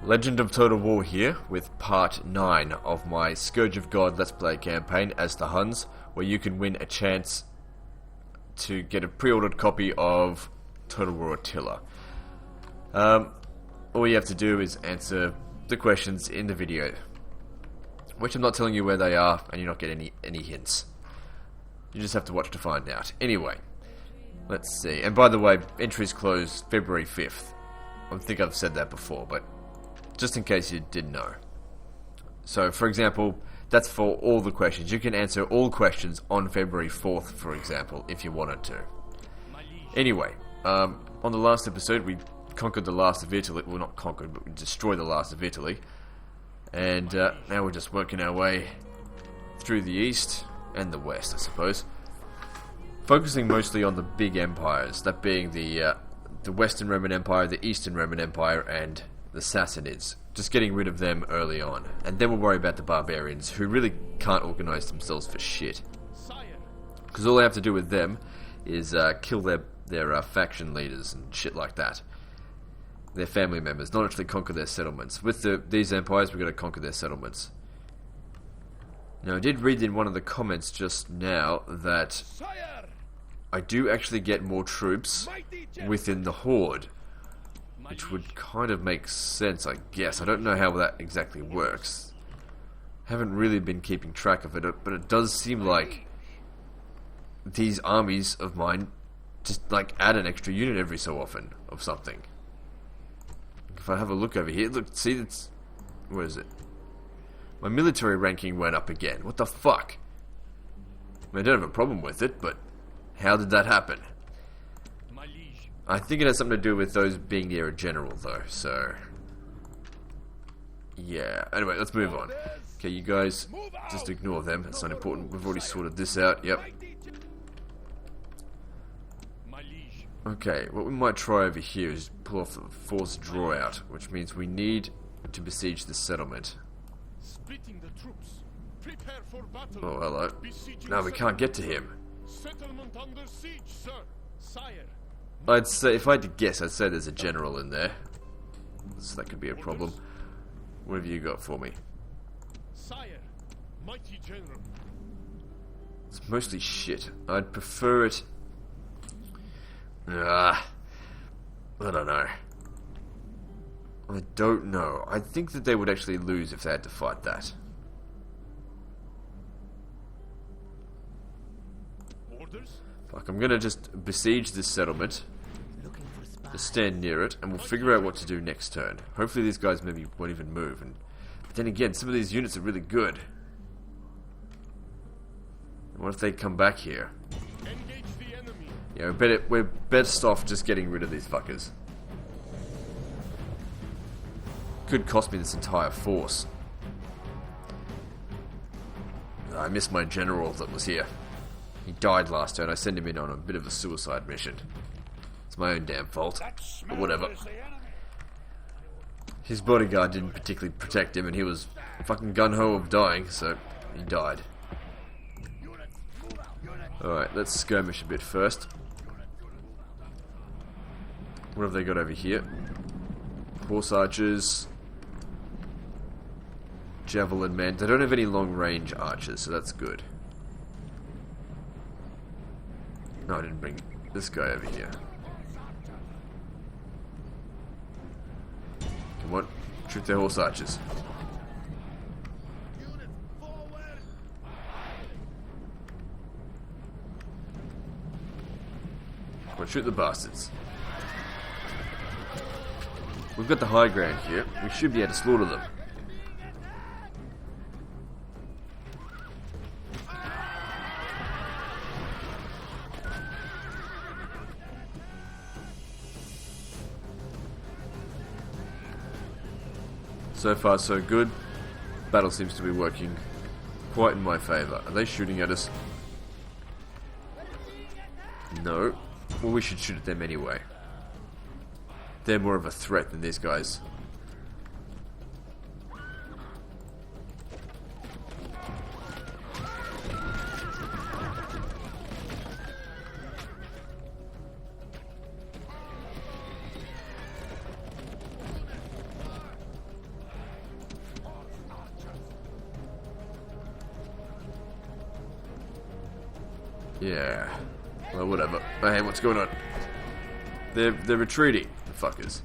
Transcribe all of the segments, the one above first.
Legend of Total War here with part 9 of my Scourge of God Let's Play campaign as the Huns, where you can win a chance to get a pre-ordered copy of Total War Attila. All you have to do is answer the questions in the video, which I'm not telling you where they are, and you're not getting any hints. You just have to watch to find out. Anyway, let's see. And by the way, entries close February 5th. I think I've said that before, but just in case you didn't know. So, for example, that's for all the questions. You can answer all questions on February 4th, for example, if you wanted to. Anyway, on the last episode, we conquered the last of Italy. Well, not conquered, but we destroyed the last of Italy. And now we're just working our way through the east and the west, I suppose. Focusing mostly on the big empires, that being the Western Roman Empire, the Eastern Roman Empire, and the Sassanids. Just getting rid of them early on. And then we'll worry about the barbarians, who really can't organize themselves for shit. Because all they have to do with them is kill their faction leaders and shit like that. Their family members, not actually conquer their settlements. With these empires, we've got to conquer their settlements. Now, I did read in one of the comments just now that I do actually get more troops within the horde, which would kind of make sense, I guess. I don't know how that exactly works. Haven't really been keeping track of it, but it does seem like these armies of mine just like add an extra unit every so often of something. If I have a look over here, look, see, it's... Where is it? My military ranking went up again. What the fuck? I don't have a problem with it, but how did that happen? I think it has something to do with those being near a general, though, so... Yeah, anyway, let's move on. Okay, you guys, just ignore them. It's not important. We've already sorted this out, yep. Okay, what we might try over here is pull off the forced draw out, which means we need to besiege the settlement. Oh, hello. No, we can't get to him. I'd say, if I had to guess, I'd say there's a general in there. So that could be a problem. What have you got for me? It's mostly shit. I'd prefer it... I don't know. I don't know. I think that they would actually lose if they had to fight that. Fuck, I'm gonna just besiege this settlement. Just stand near it, and we'll figure out what to do next turn. Hopefully these guys maybe won't even move. But then again, some of these units are really good. What if they come back here? Yeah, we're best off just getting rid of these fuckers. Could cost me this entire force. I missed my general that was here. He died last turn. I sent him in on a bit of a suicide mission. It's my own damn fault. But whatever. His bodyguard didn't particularly protect him, and he was fucking gung-ho of dying, so he died. Alright, let's skirmish a bit first. What have they got over here? Horse archers. Javelin men. They don't have any long range archers, so that's good. No, I didn't bring this guy over here. Come on, shoot their horse archers. Come on, shoot the bastards. We've got the high ground here. We should be able to slaughter them. So far, so good. Battle seems to be working quite in my favour. Are they shooting at us? No. Well, we should shoot at them anyway. They're more of a threat than these guys. Yeah. Well, whatever. Oh, hey, what's going on? They're retreating, the fuckers.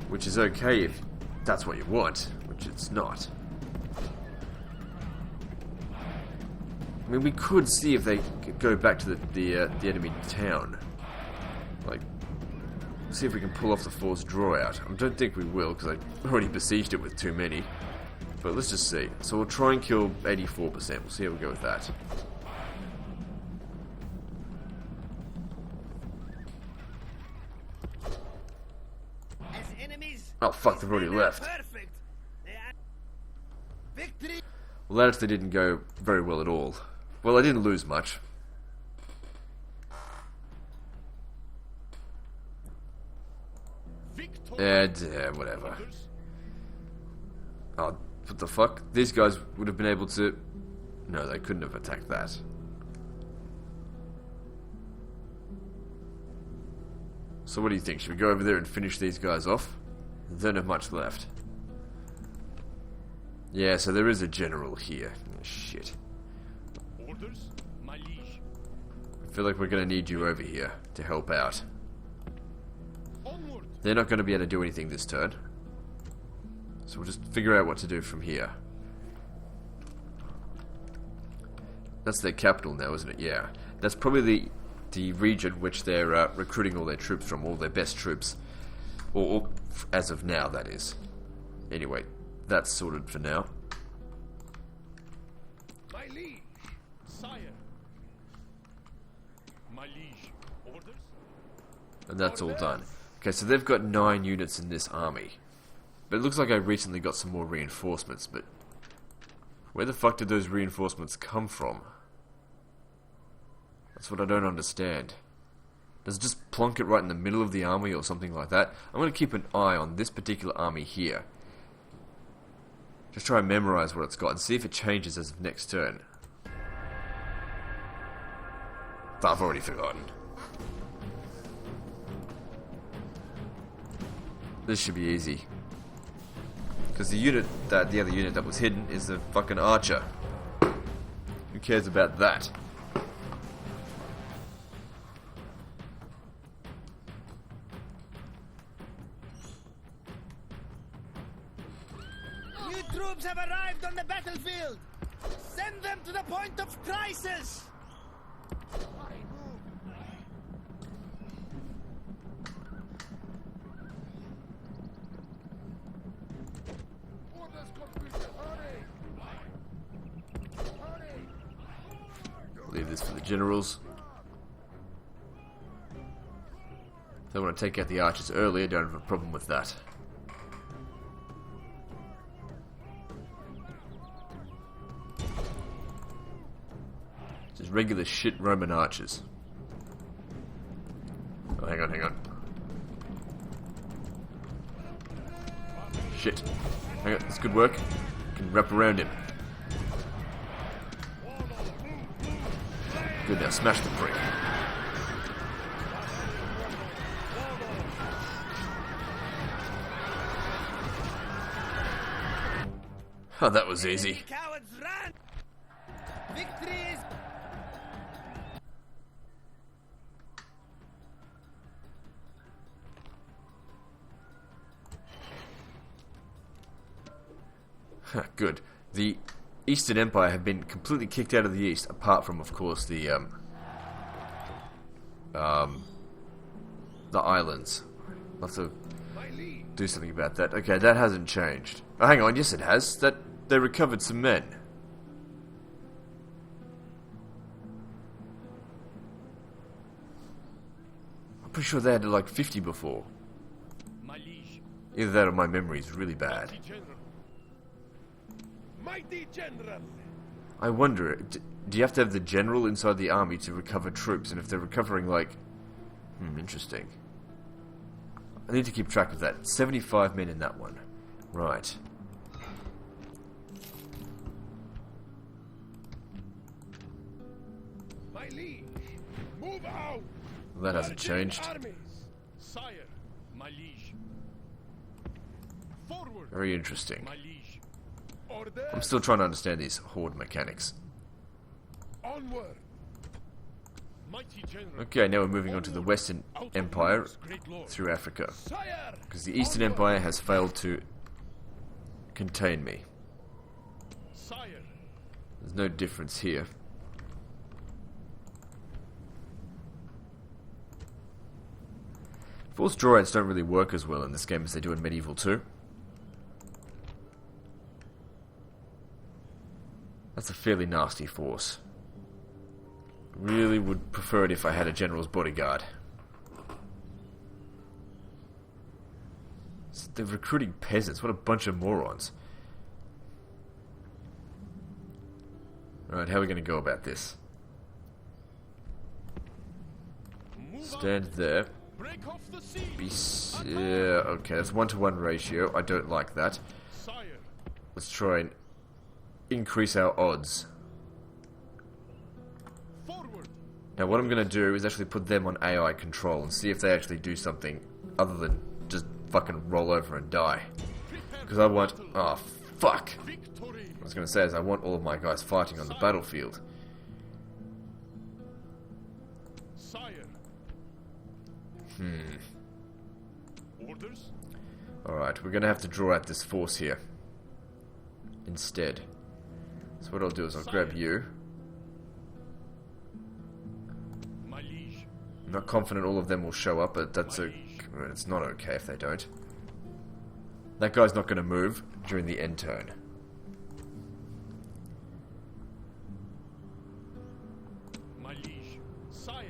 Which is okay if that's what you want, which it's not. I mean, we could see if they could go back to the enemy town. Like, see if we can pull off the forced draw out. I don't think we will, because I already besieged it with too many. But let's just see. So we'll try and kill 84%. We'll see how we go with that. Oh fuck, they've already left. Well, that actually didn't go very well at all. Well, I didn't lose much. And, whatever. Oh, what the fuck? These guys would have been able to... No, they couldn't have attacked that. So what do you think? Should we go over there and finish these guys off? They don't have much left. Yeah, so there is a general here. Oh, shit. Orders, my liege. I feel like we're going to need you over here to help out. Onward. They're not going to be able to do anything this turn. So we'll just figure out what to do from here. That's their capital now, isn't it? Yeah. That's probably the region which they're recruiting all their troops from, all their best troops. Or as of now, that is. Anyway, that's sorted for now. My liege, sire. My liege, orders? And that's all done. Okay, so they've got 9 units in this army. But it looks like I recently got some more reinforcements, but... Where the fuck did those reinforcements come from? That's what I don't understand. Does it just plonk it right in the middle of the army or something like that? I'm going to keep an eye on this particular army here. Just try and memorize what it's got and see if it changes as of next turn. I've already forgotten. This should be easy. Because the other unit that was hidden is the fucking archer. Who cares about that? New troops have arrived on the battlefield! Send them to the point of crisis! Leave this for the generals. If they want to take out the archers earlier, don't have a problem with that. Just regular shit Roman archers. Oh, hang on. Shit. Hang on, that's good work. Can wrap around him. Good, now smash the prick. Oh, that was easy. Cowards run! Victory is... Good. The Eastern Empire have been completely kicked out of the East, apart from, of course, the islands. I'll have to do something about that. Okay, that hasn't changed. Oh, hang on, yes it has. They recovered some men. I'm pretty sure they had like 50 before. My liege. Either that or my memory is really bad. Mighty general. I wonder, do you have to have the general inside the army to recover troops? And if they're recovering, like... interesting. I need to keep track of that. 75 men in that one. Right. My liege. Move out. Well, that hasn't changed. Armies. Sire, my liege. Forward. Very interesting. My liege. Order. I'm still trying to understand these horde mechanics. Onward. Mighty general. Okay, now we're moving on to the Western Out of Empire wounds, great lord. through Africa. Sire. Because the Eastern Onward. Empire has failed to contain me. Sire. There's no difference here. Force droids don't really work as well in this game as they do in Medieval 2. That's a fairly nasty force. Really would prefer it if I had a general's bodyguard. They're recruiting peasants. What a bunch of morons. Alright, how are we going to go about this? Move Stand there. Break off the siege. Be yeah, okay, that's 1-to-1 ratio. I don't like that. Sire. Let's try and increase our odds. Forward. Now what I'm going to do is actually put them on AI control and see if they actually do something other than just fucking roll over and die. Prepare Because I for want... battle. Oh, fuck! Victory. I was going to say is I want all of my guys fighting on the battlefield. Sire. Orders. Alright, we're going to have to draw out this force here. Instead. So what I'll do is I'll grab you. My liege. I'm not confident all of them will show up, but that's it's not okay if they don't. That guy's not going to move during the end turn. My liege. Sire.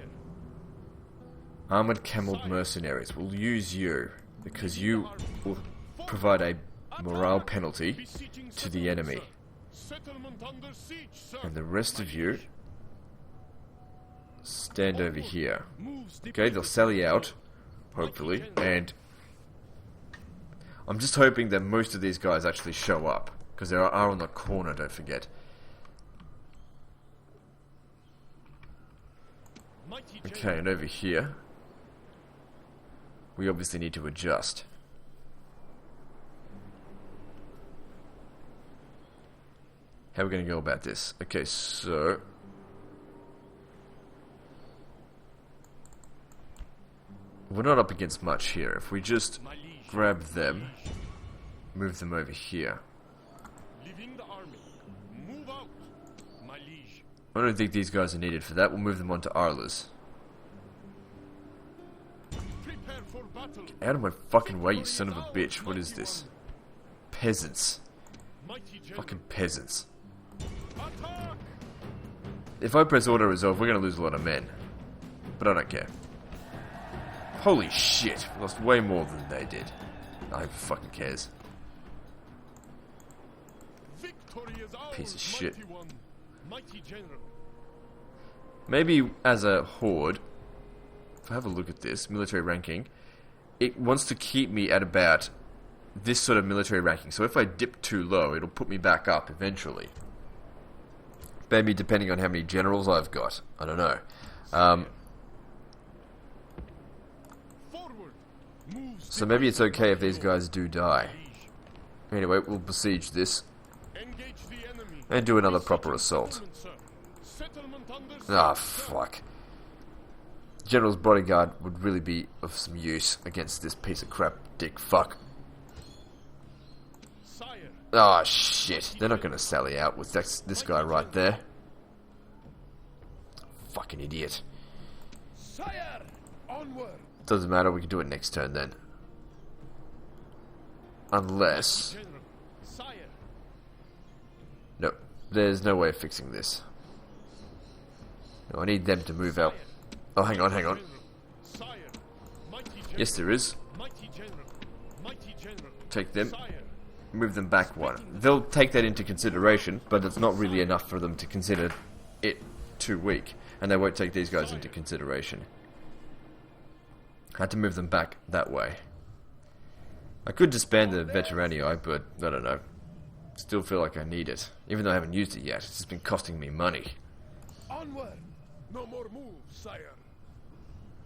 Armored Cameled Mercenaries. We'll use you, because you will provide a morale penalty Besieging to the enemy. sir. Settlement under siege, sir. And the rest of you stand over here. Moves Okay, they'll sally out, hopefully, and I'm just hoping that most of these guys actually show up, because they are on the corner, don't forget. Mighty Okay, and over here, we obviously need to adjust. How are we going to go about this? Okay, so... we're not up against much here. If we just My liege. grab them, move them over here. Leaving the army. Move out. My liege. I don't think these guys are needed for that. We'll move them on to Arla's. Prepare for battle. Out of my fucking way, you son of a bitch. What is this? Peasants. Mighty general. Fucking peasants. Attack. If I press auto resolve, we're gonna lose a lot of men. But I don't care. Holy shit. We lost way more than they did. I fucking cares. Victory is ours, Piece of shit. mighty one. Mighty general. Maybe as a horde, if I have a look at this, military ranking, it wants to keep me at about this sort of military ranking. So if I dip too low, it'll put me back up eventually. Maybe depending on how many generals I've got. I don't know. Forward. Moves So maybe it's okay if these guys do die. Anyway, we'll besiege this Engage the enemy. and do another proper assault. Settlement, sir. Settlement under Ah, siege, sir. fuck. General's bodyguard would really be of some use against this piece of crap dick fuck. Sire. Ah, shit. They're not going to sally out with this guy right there. Fucking idiot. Sire. Onward. Doesn't matter, we can do it next turn then. Unless... General. Sire. no, there's no way of fixing this. No, I need them to move out. Oh, hang on. General. Sire. Mighty general. Yes, there is. Mighty general. Mighty general. Take them. Sire. Move them back one. They'll take that into consideration, but it's not really enough for them to consider it too weak. And they won't take these guys into consideration. Had to move them back that way. I could disband the Veteranii, but I don't know. Still feel like I need it. Even though I haven't used it yet. It's just been costing me money. Onward. No more moves, sire.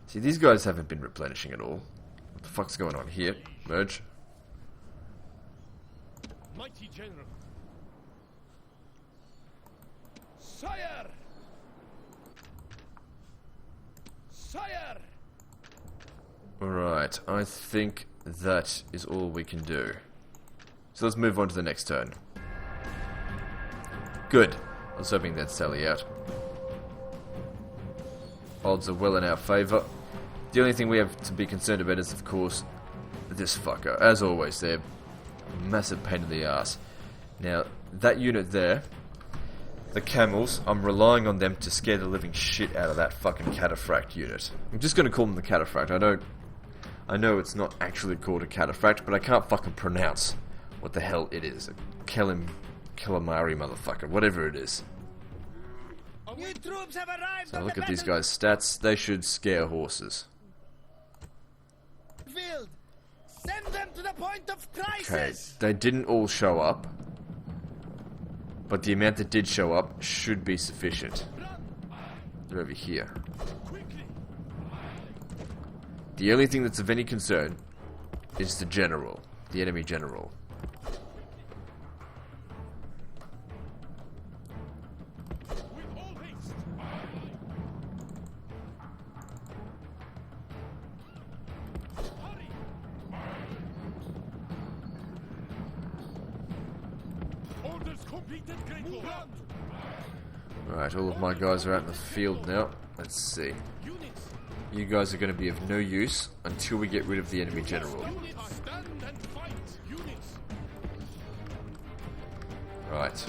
See, these guys haven't been replenishing at all. What the fuck's going on here? Merge. Mighty general. Sire. Sire! Alright, I think that is all we can do. So let's move on to the next turn. Good. I was hoping they'd sally out. Odds are well in our favour. The only thing we have to be concerned about is, of course, this fucker. As always, they're a massive pain in the ass. Now, that unit there, the camels, I'm relying on them to scare the living shit out of that fucking cataphract unit. I'm just going to call them the cataphract. I know it's not actually called a cataphract, but I can't fucking pronounce what the hell it is. A calamari motherfucker, whatever it is. New troops have arrived. So look at these guys' stats. They should scare horses. Field. Send them to the point of crisis. Okay, they didn't all show up, but the amount that did show up should be sufficient. They're over here. The only thing that's of any concern is the general, the enemy general. Alright, all of my guys are out in the field now. Let's see. You guys are going to be of no use until we get rid of the enemy general. Right.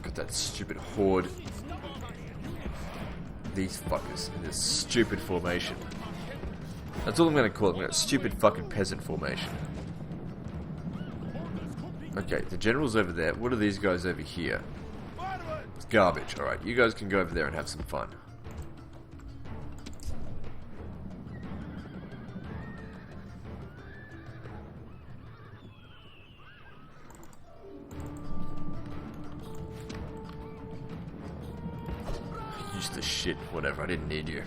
Got that stupid horde. These fuckers in this stupid formation. That's all I'm going to call it. Stupid fucking peasant formation. Okay, the general's over there. What are these guys over here? It's garbage. Alright, you guys can go over there and have some fun. Useless shit. Whatever, I didn't need you.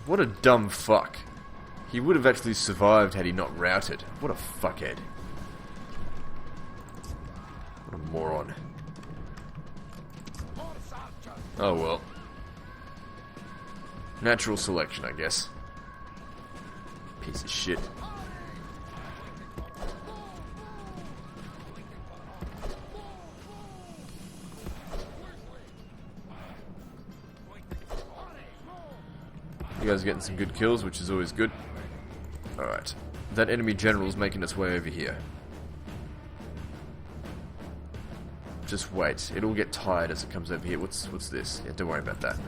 What a dumb fuck. He would have actually survived had he not routed. What a fuckhead. What a moron. Oh well. Natural selection, I guess. Piece of shit. You guys are getting some good kills, which is always good. Alright. That enemy general's making its way over here. Just wait. It'll get tired as it comes over here. What's this? Yeah, don't worry about that.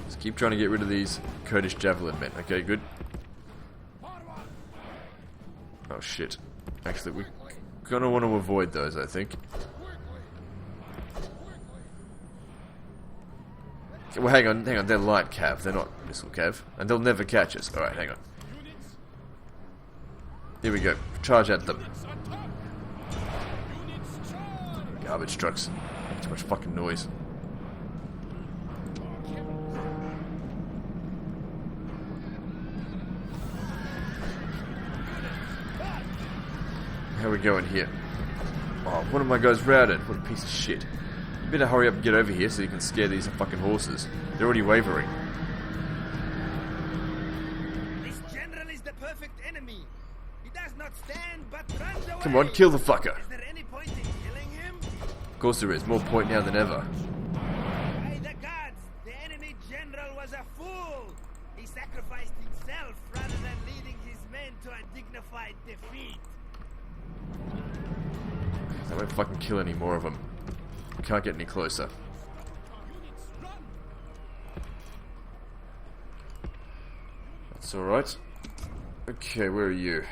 Just keep trying to get rid of these Kurdish javelin men. Okay, good. Oh shit. Actually, we're gonna want to avoid those, I think. Well, hang on, they're light cav, they're not missile cav. And they'll never catch us. Alright, hang on. Here we go. Charge at them. Garbage trucks. Too much fucking noise. How are we going here? Oh, one of my guys routed. What a piece of shit. You better hurry up and get over here so you can scare these fucking horses. They're already wavering. This general is the perfect enemy. He does not stand but runs away. Come on, kill the fucker. Is there any point in killing him? Of course there is. More point now than ever. By the gods, the enemy general was a fool. He sacrificed himself rather than leading his men to a dignified defeat. I won't fucking kill any more of them. Can't get any closer. That's alright. Okay, where are you?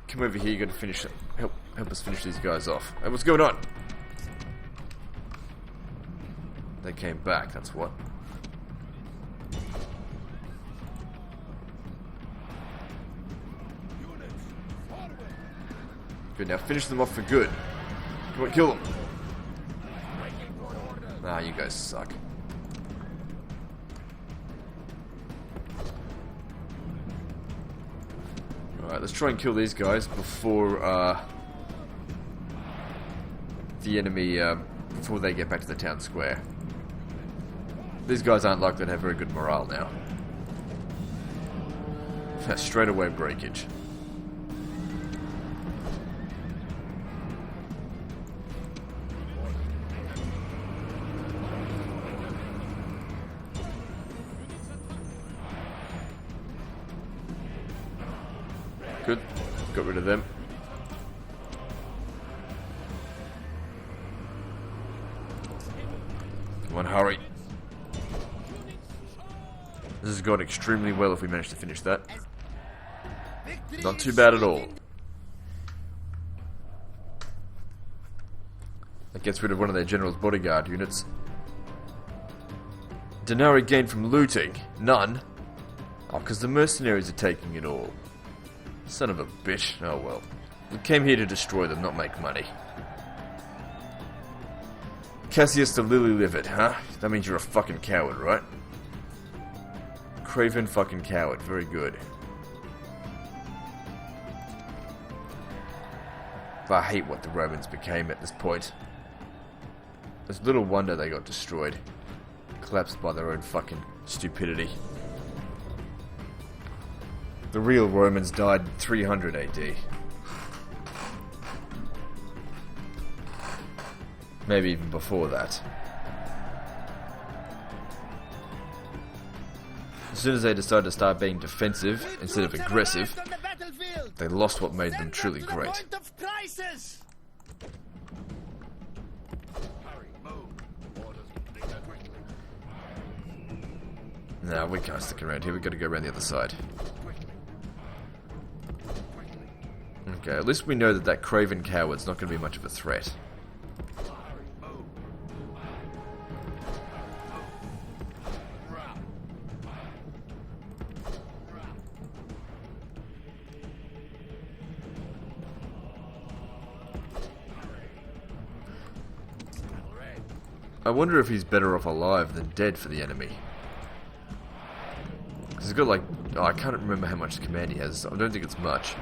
Come over here, you gotta finish it. Help us finish these guys off. Hey, what's going on? They came back, that's what. Good, now finish them off for good. Come on, kill them. Ah, you guys suck. Alright, let's try and kill these guys before the enemy, before they get back to the town square. These guys aren't likely to have very good morale now. Straight away breakage. Good. Got rid of them. Come on, hurry. This has gone extremely well if we manage to finish that. Not too bad at all. That gets rid of one of their general's bodyguard units. Denarii gained from looting? None. Oh, because the mercenaries are taking it all. Son of a bitch. Oh well. We came here to destroy them, not make money. Cassius the Lily-Livered, huh? That means you're a fucking coward, right? Craven fucking coward. Very good. I hate what the Romans became at this point. It's little wonder they got destroyed. Collapsed by their own fucking stupidity. The real Romans died in 300 AD. Maybe even before that. As soon as they decided to start being defensive instead of aggressive, they lost what made them truly great. No, we can't stick around here. We've got to go around the other side. Okay, at least we know that that craven coward's not going to be much of a threat. I wonder if he's better off alive than dead for the enemy. Because he's got like... Oh, I can't remember how much command he has. I don't think it's much.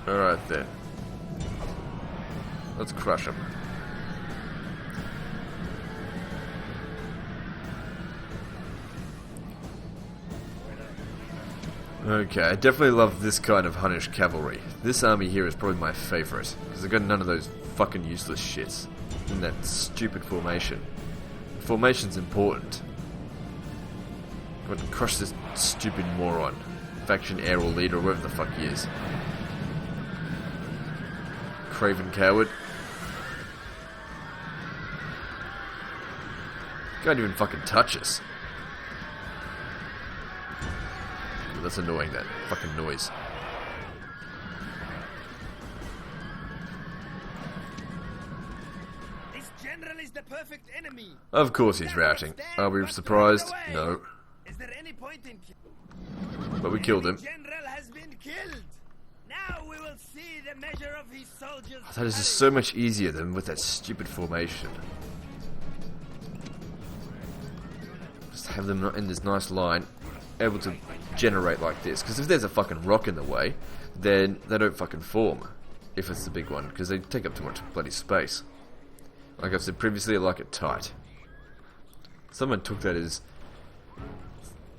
Alright then. Let's crush him. Okay, I definitely love this kind of Hunnish cavalry. This army here is probably my favourite, because they've got none of those fucking useless shits in that stupid formation. Formation's important. Got to crush this stupid moron. Faction heir or leader, or whatever the fuck he is. Craven coward. Can't even fucking touch us. That's annoying, that fucking noise. This general is the perfect enemy. Of course he's routing. Are we surprised? No. Is there any point in But we killed him. general has been killed. Now we will see the measure of his soldiers. That is just so much easier than with that stupid formation. Just have them in this nice line, able to generate like this. Because if there's a fucking rock in the way, then they don't fucking form. If it's the big one, because they take up too much bloody space. Like I've said previously, I like it tight. Someone took that as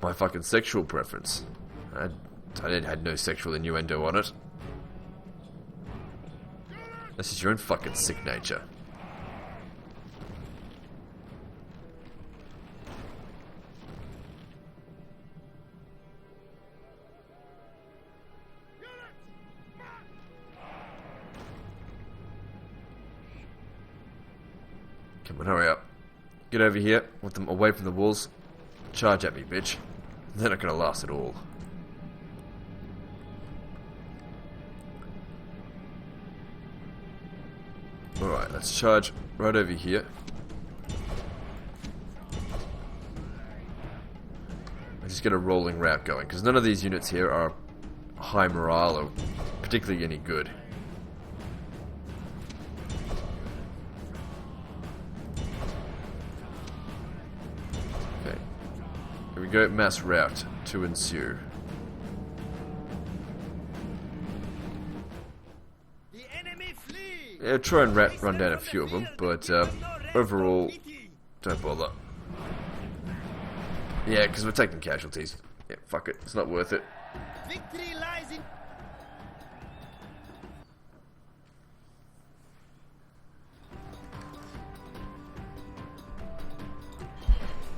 my fucking sexual preference. I had no sexual innuendo on it. This is your own fucking sick nature. Come on, hurry up. get over here, want them away from the walls. Charge at me, bitch. They're not gonna last at all. Alright, let's charge right over here. And just get a rolling route going, because none of these units here are high morale or particularly any good. Okay. Here we go, mass route to ensue. The enemy flee. Yeah, try and run down a few of them, but overall, don't bother. Yeah, because we're taking casualties. Yeah, fuck it. It's not worth it. Victory lies in.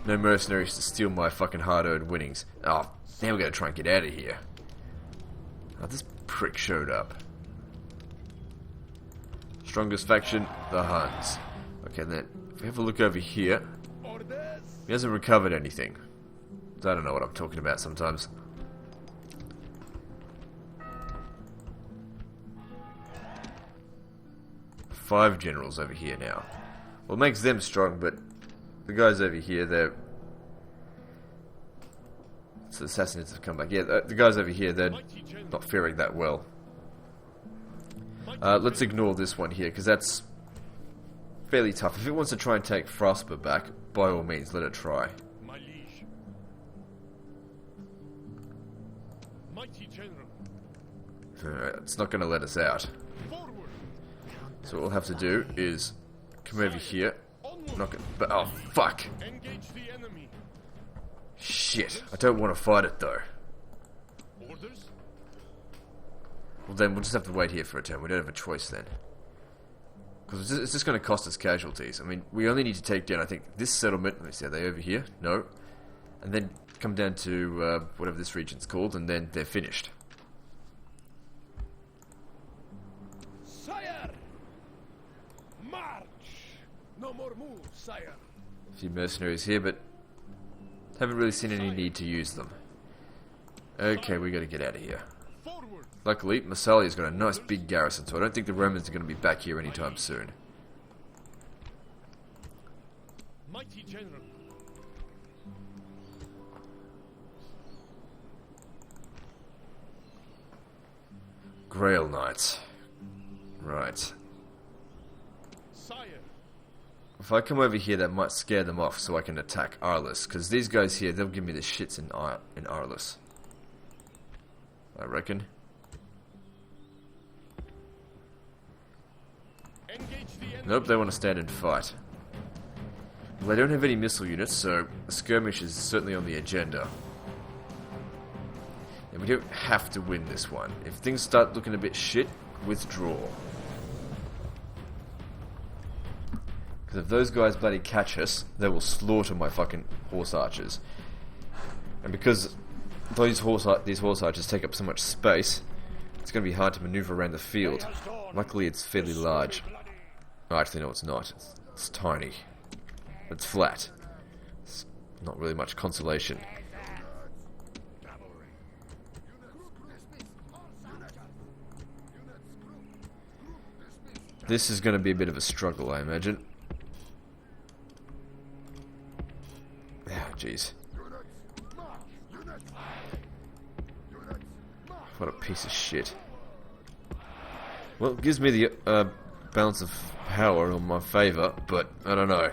No mercenaries to steal my fucking hard-earned winnings. Oh, now we gotta try and get out of here. Oh, this prick showed up. Strongest faction, the Huns. Okay, then, if we have a look over here, he hasn't recovered anything. I don't know what I'm talking about sometimes. Five generals over here now. Well, it makes them strong, but the guys over here, they're... So the assassins have come back. Yeah, the guys over here, they're not faring that well. Let's ignore this one here, because that's fairly tough. If it wants to try and take Frostburg back, by all means, let it try. My liege. Mighty general. It's not going to let us out. Forward. So what we'll have to do is come over here. Not gonna, but oh fuck! Engage the enemy. Shit! I don't want to fight it though. Orders. Well then we'll just have to wait here for a turn. We don't have a choice then. Because it's just going to cost us casualties. I mean, we only need to take down, I think, this settlement. Let me see, are they over here? No. And then come down to whatever this region's called, and then they're finished. Sire! March! No more moves, sire. A few mercenaries here, but haven't really seen any need to use them. Okay, we got to get out of here. Forward! Luckily, Massalia's got a nice big garrison, so I don't think the Romans are going to be back here anytime soon. Mighty general. Grail Knights. Right. Sire. If I come over here, that might scare them off so I can attack Arliss, because these guys here, they'll give me the shits in Arliss. I reckon. Engage the enemy. Nope, they want to stand and fight. Well, they don't have any missile units, so a skirmish is certainly on the agenda. And we don't have to win this one. If things start looking a bit shit, withdraw. Because if those guys bloody catch us, they will slaughter my fucking horse archers. And because these horse archers take up so much space, it's going to be hard to maneuver around the field. Luckily, it's fairly large. Oh, actually, no, it's not. It's tiny. It's flat. It's not really much consolation. This is going to be a bit of a struggle, I imagine. Oh, jeez. What a piece of shit. Well, it gives me the balance of power in my favour, but I don't know.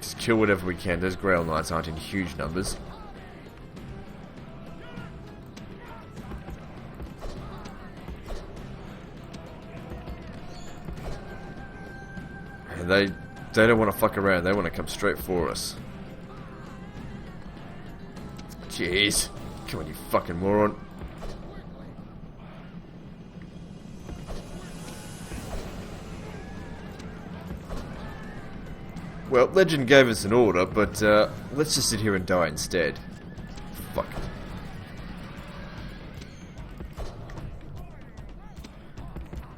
Just kill whatever we can. Those Grail Knights aren't in huge numbers. And they don't want to fuck around, they want to come straight for us. Jeez. Come on, you fucking moron. Well, Legend gave us an order, but let's just sit here and die instead. Fuck.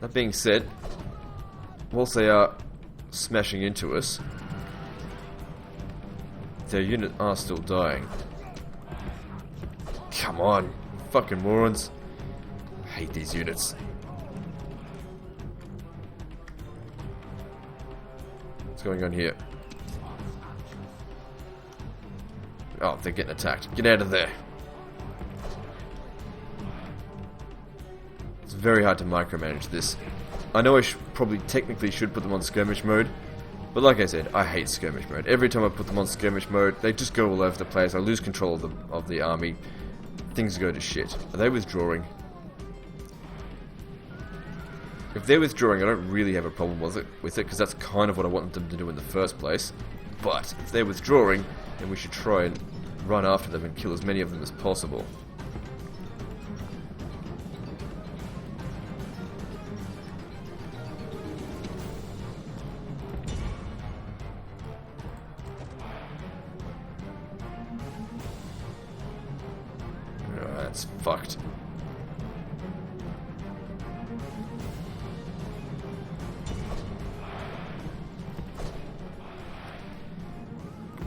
That being said, whilst they are smashing into us, their unit are still dying. Come on, fucking morons. I hate these units. What's going on here? Oh, they're getting attacked. Get out of there. It's very hard to micromanage this. I know I probably technically should put them on skirmish mode, but like I said, I hate skirmish mode. Every time I put them on skirmish mode, they just go all over the place. I lose control of the army. Things go to shit. Are they withdrawing? If they're withdrawing, I don't really have a problem with it, because that's kind of what I want them to do in the first place. But if they're withdrawing, then we should try and run after them and kill as many of them as possible. Oh, that's fucked.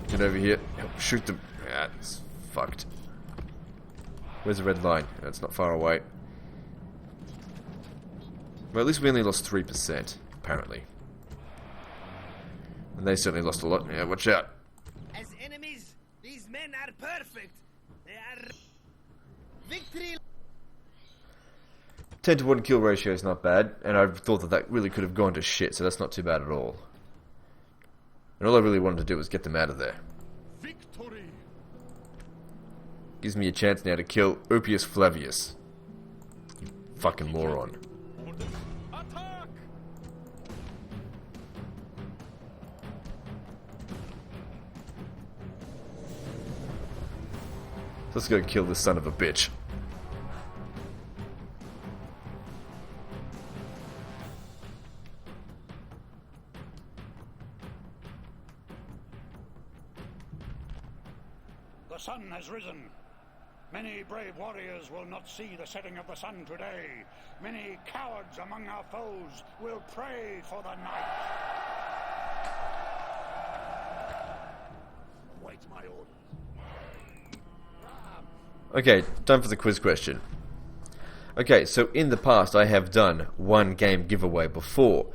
Get over here. Shoot them. That's fucked. Where's the red line? That's not far away. Well, at least we only lost 3%, apparently. And they certainly lost a lot. Yeah, watch out. As enemies, these men are perfect. They are victory. 10 to 1 kill ratio is not bad, and I thought that really could have gone to shit, so that's not too bad at all. And all I really wanted to do was get them out of there. Victory. Gives me a chance now to kill Oppius Flavius. You fucking moron. Orders. Attack. Let's go kill this son of a bitch. The sun has risen. Many brave warriors will not see the setting of the sun today. Many cowards among our foes will pray for the night. Wait my orders. Okay, time for the quiz question. Okay, so in the past I have done one game giveaway before.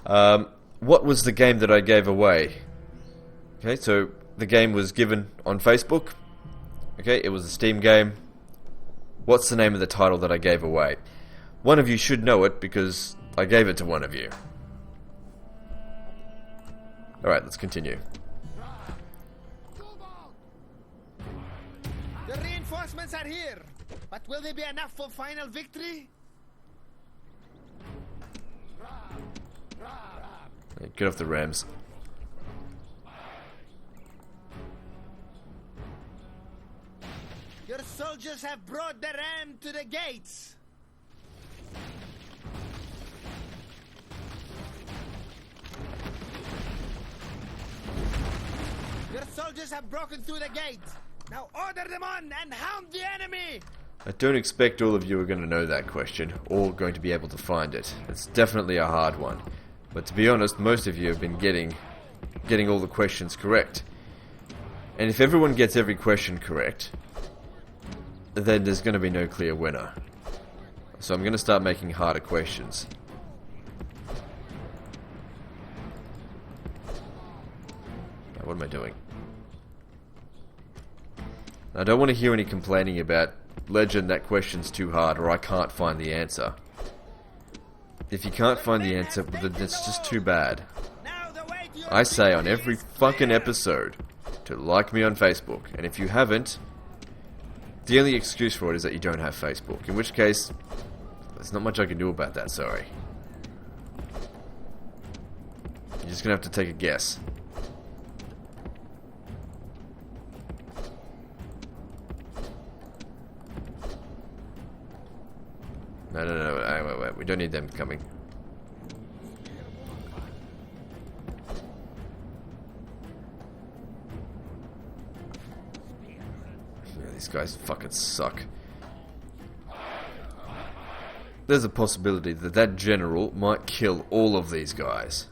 What was the game that I gave away? Okay, so the game was given on Facebook. Okay, it was a Steam game. What's the name of the title that I gave away? One of you should know it because I gave it to one of you. Alright, let's continue. The reinforcements are here, but will they be enough for final victory? Get off the rams. Your soldiers have brought the ram to the gates. Your soldiers have broken through the gate. Now order them on and hound the enemy. I don't expect all of you are going to know that question, or going to be able to find it. It's definitely a hard one. But to be honest, most of you have been getting all the questions correct. And if everyone gets every question correct, then there's going to be no clear winner. So I'm going to start making harder questions. Now, what am I doing? I don't want to hear any complaining about, Legend, that question's too hard, or I can't find the answer. If you can't find the answer, then it's just too bad. I say on every fucking episode to like me on Facebook, and if you haven't, the only excuse for it is that you don't have Facebook, in which case, there's not much I can do about that, sorry. You just gonna have to take a guess. No, wait. We don't need them coming. Yeah, these guys fucking suck. There's a possibility that that general might kill all of these guys.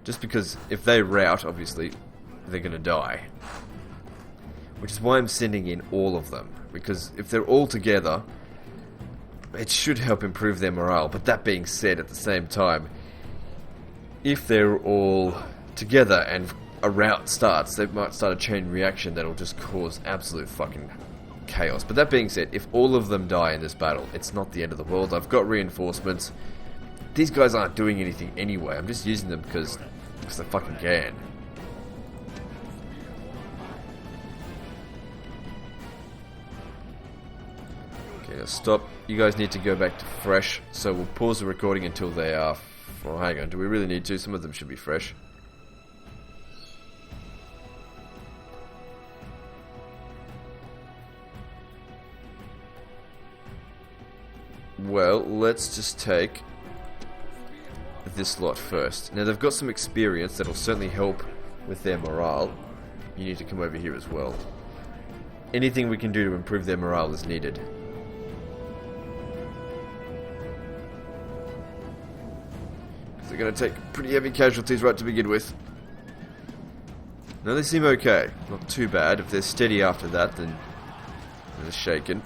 Just because if they rout, obviously, they're gonna die. Which is why I'm sending in all of them. Because if they're all together, it should help improve their morale. But that being said, at the same time, if they're all together and a rout starts, they might start a chain reaction that'll just cause absolute fucking chaos. But that being said, if all of them die in this battle, it's not the end of the world. I've got reinforcements. These guys aren't doing anything anyway. I'm just using them because they fucking can. Okay, now stop. You guys need to go back to fresh, so we'll pause the recording until they are... Oh, hang on, do we really need to? Some of them should be fresh. Well, let's just take this lot first. Now, they've got some experience that'll certainly help with their morale. You need to come over here as well. Anything we can do to improve their morale is needed. They're going to take pretty heavy casualties right to begin with. Now they seem okay. Not too bad. If they're steady after that, then they're shaken.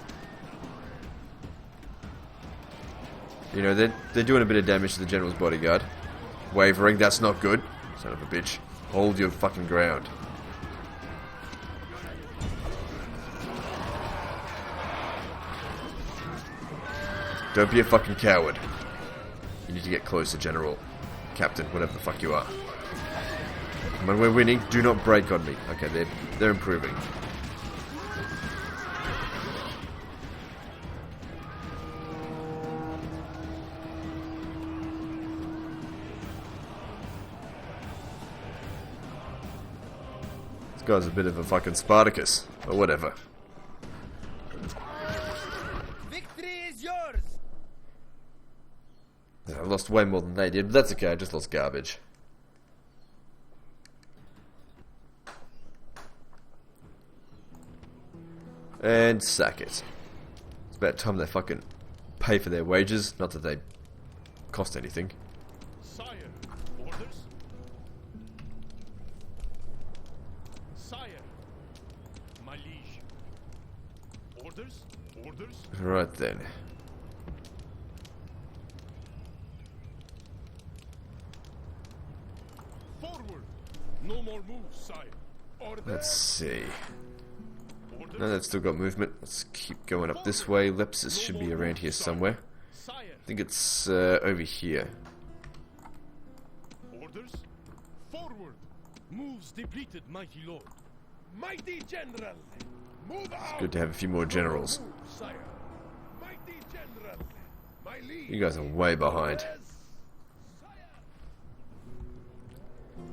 You know, they're doing a bit of damage to the general's bodyguard. Wavering, that's not good. Son of a bitch. Hold your fucking ground. Don't be a fucking coward. You need to get closer, General. Captain, whatever the fuck you are. Come on, we're winning. Do not break on me. Okay, they're improving. This guy's a bit of a fucking Spartacus, or whatever. Victory is yours. I lost way more than they did, but that's okay, I just lost garbage. And sack it. It's about time they fucking pay for their wages, not that they cost anything. Sire, orders? Sire, my liege. Orders? Orders? Right then. Forward! No more moves, sire. Order. Let's see. Orders? No, they've still got movement. Let's keep going up this way. Lepsis should be around here somewhere. Sire. I think it's over here. Orders? Forward! Moves depleted, mighty lord. Mighty general! Move out! Good to have a few more generals. Move, sire. Mighty general! My liege. You guys are way behind.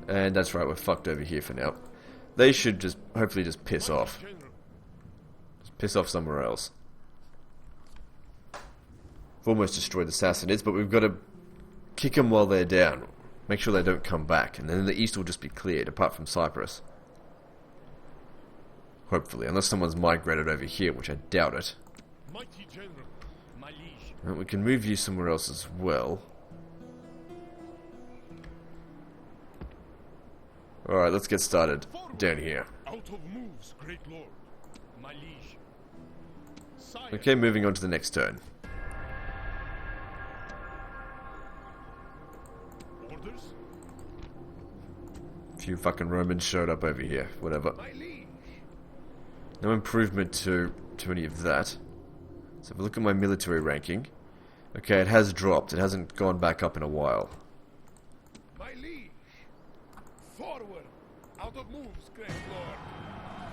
And that's right, we're fucked over here for now. They should just, hopefully just piss off. General. Just piss off somewhere else. We've almost destroyed the Sassanids, but we've got to kick them while they're down. Make sure they don't come back, and then the east will just be cleared, apart from Cyprus. Hopefully, unless someone's migrated over here, which I doubt it. Mighty general, my liege. And we can move you somewhere else as well. Alright, let's get started. Down here. Out of moves, great lord. My liege. Sire. Okay, moving on to the next turn. Orders? A few fucking Romans showed up over here. Whatever. My liege. No improvement to any of that. So if we look at my military ranking. Okay, it has dropped. It hasn't gone back up in a while. My liege. Forward. Out of moves, great lord.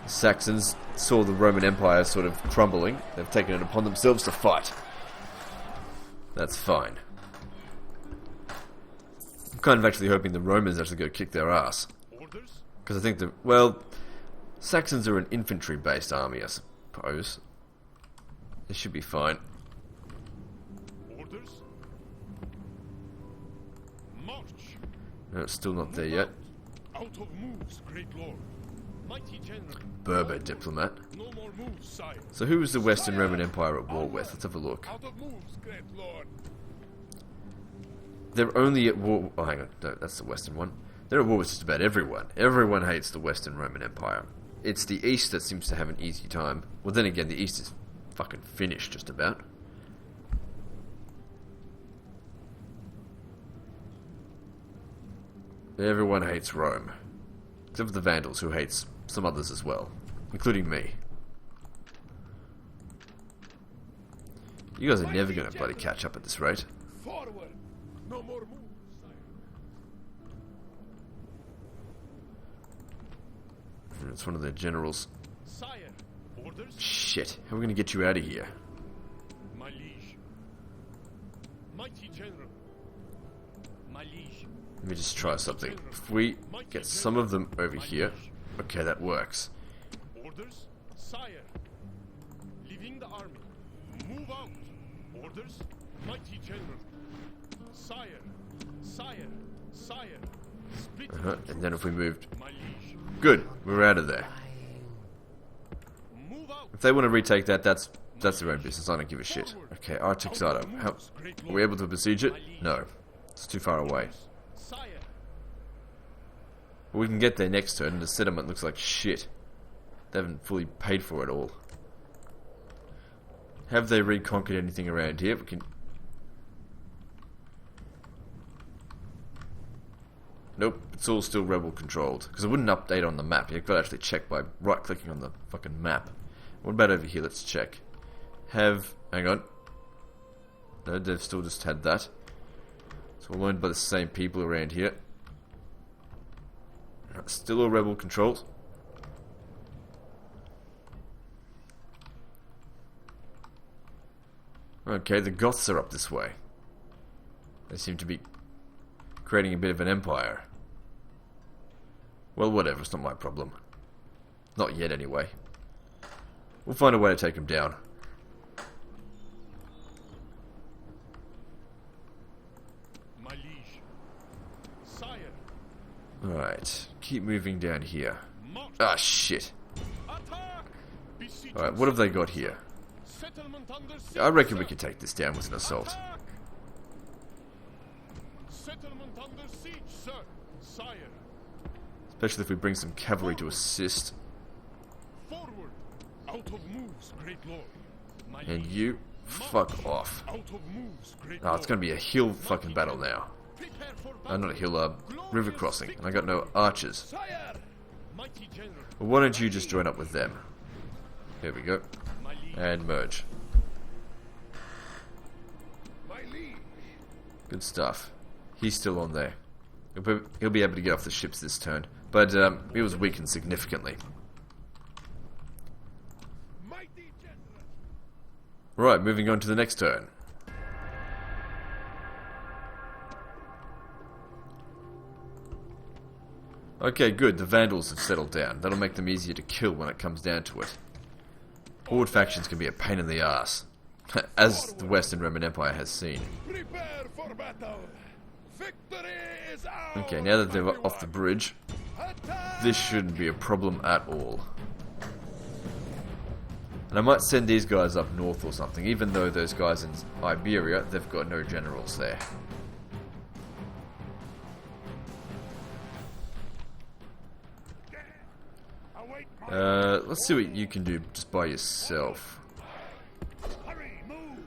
The Saxons saw the Roman Empire sort of crumbling. They've taken it upon themselves to fight. That's fine. kind of actually hoping the Romans actually go kick their ass. Orders? Because I think the... Well, Saxons are an infantry-based army, I suppose. They should be fine. Orders? March! No, it's still not there yet. Out of moves, great lord. Mighty general. Berber diplomat. No more moves, sire. So who was the Western Roman Empire at war with? Let's have a look. Out of moves, great lord. They're only at war... Oh, hang on. No, that's the Western one. They're at war with just about everyone. Everyone hates the Western Roman Empire. It's the East that seems to have an easy time. Well, then again, the East is fucking finished, just about. Everyone hates Rome. Except for the Vandals, who hates some others as well. Including me. You guys are never going to bloody catch up at this rate. Forward! No more moves, sire. It's one of their generals. Sire, orders? Shit, how are we going to get you out of here? My liege. Mighty general. My liege. Let me just try something. If we get some of them over here... Okay, that works. Orders? Sire. Leaving the army. Move out. Orders? Mighty general. Sire. Sire. Sire. Split And then if we moved... my liege. Good, we're out of there. Move out. If they want to retake that, that's their own business. I don't give a shit. Okay, Artixado. How... Are we able to besiege it? No. It's too far away. Sire. But we can get there next turn, and the settlement looks like shit. They haven't fully paid for it all. Have they reconquered anything around here? We can... Nope, it's all still rebel controlled. Because it wouldn't update on the map. You've got to actually check by right-clicking on the fucking map. What about over here? Let's check. Have... Hang on. No, they've still just had that. So we're owned by the same people around here. Still all rebel controlled. Okay, the Goths are up this way. They seem to be creating a bit of an empire. Well, whatever, it's not my problem. Not yet, anyway. We'll find a way to take them down. My liege. Sire. Alright, keep moving down here. March. Ah, shit. Attack. Besiege. Alright, what have they got here? Settlement under siege, I reckon we sir. could take this down with an assault. Attack. Settlement under siege, sir. Sire. Especially if we bring some cavalry to assist. Forward. Out of moves, great lord. My And liege. you, fuck off. Out of moves, great Oh, it's gonna be a hill fucking battle now. Prepare for Not a hill, river crossing. And I got no archers. Sire. Mighty general. Well, why don't you just join up with them? There we go. My liege. And merge. My liege. Good stuff. He's still on there. He'll be able to get off the ships this turn. But he was weakened significantly. Mighty general. Right, moving on to the next turn. Okay, good. The Vandals have settled down. That'll make them easier to kill when it comes down to it. Horde factions can be a pain in the ass, as the Western Roman Empire has seen. Prepare for battle. Victory is ours. Okay, now that they're off the bridge, this shouldn't be a problem at all. And I might send these guys up north or something, even though those guys in Iberia, they've got no generals there. Await my Let's see what you can do just by yourself. hurry, move,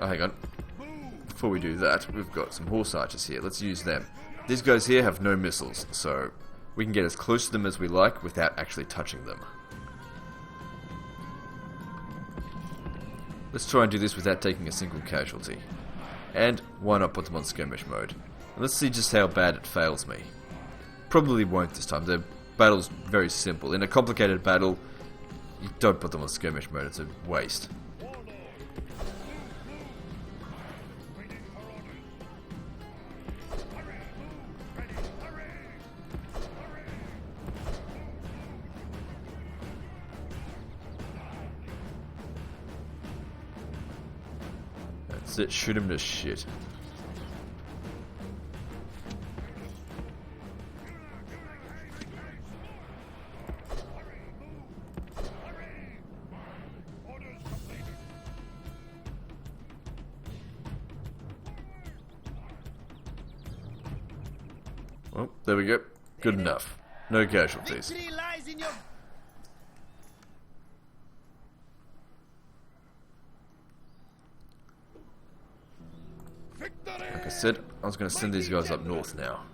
Oh, hang on. move. Before we do that, we've got some horse archers here. Let's use them. These guys here have no missiles, so we can get as close to them as we like without actually touching them. Let's try and do this without taking a single casualty. And why not put them on skirmish mode? And let's see just how bad it fails me. Probably won't this time. The battle's very simple. In a complicated battle, you don't put them on skirmish mode. It's a waste. Waiting for orders. That's it, shoot him to shit. Well, there we go. Good enough. No casualties. Victory lies in your... Victory! Like I said, I was going to send these guys up north now.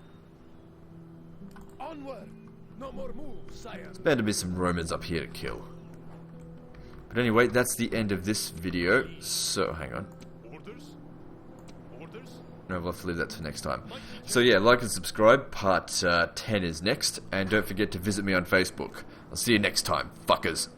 Onward! No more moves, sire. Bound to be some Romans up here to kill. But anyway, that's the end of this video. So, hang on. Orders? Orders? No, we'll have to leave that to next time. So yeah, like and subscribe. Part 10 is next. And don't forget to visit me on Facebook. I'll see you next time, fuckers.